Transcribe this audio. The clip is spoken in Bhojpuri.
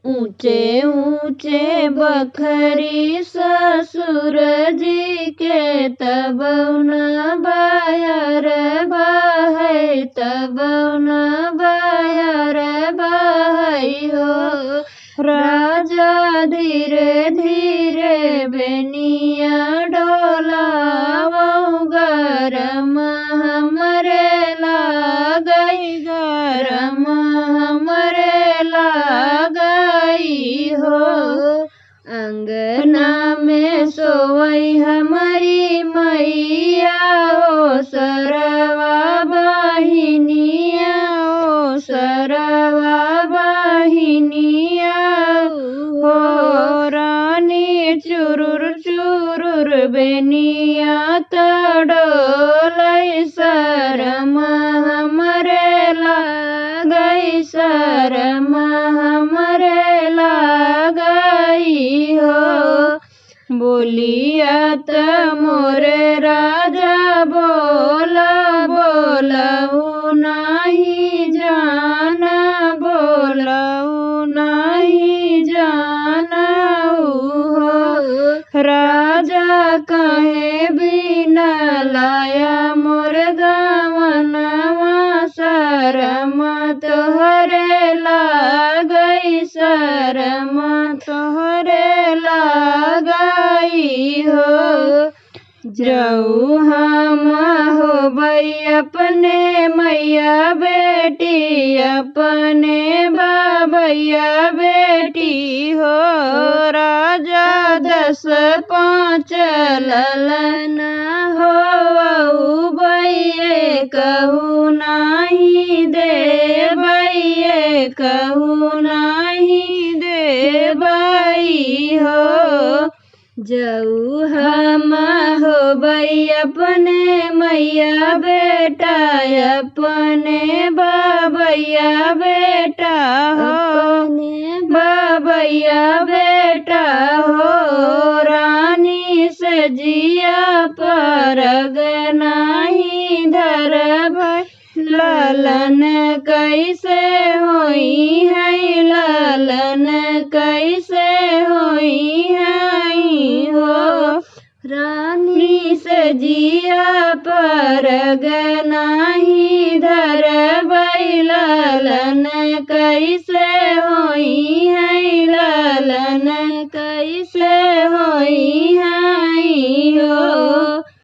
ऊंचे ऊंचे बखरी ससुर जी के तब न बायर बहै तब न बायर बहै हो। राजा धीरे धीरे बेनिया डोलावौ गरम हमरे लागई गरम हमरे लागई हो। अंगना में सोवई हमारी मैया हो सरवा बहिनिया हो सरवा बहिनिया हो। रानी चुरुर चुरुर बेनिया तड़ोलै शरम हमरे लागई शरम हमरे लागई हो। बोलिया त मोरे राजा बोला बोलऊ नहीं जाना बोलऊ नहीं जाना हो। राजा कहे बिना लाया मोर गवनवा शरम तोहरे लागई शरम तोहरे लागई हो। जाऊ हम होबै अपने मैया बेटी अपने बाबैया बेटी हो। राजा 10 5 ललन हो बैये कहू नहीं देबै कहू नहीं देबै हो। जाऊ हम होबै अपने मैया बेटा अपने बाबैया बेटा हो बाबैया बेटा हो। रानी से जिया परग नहीं धरबै लालन कैसे होई है लालन कैसे होई है हो। रानी से जिया परग नहीं धरबै लालन कैसे होई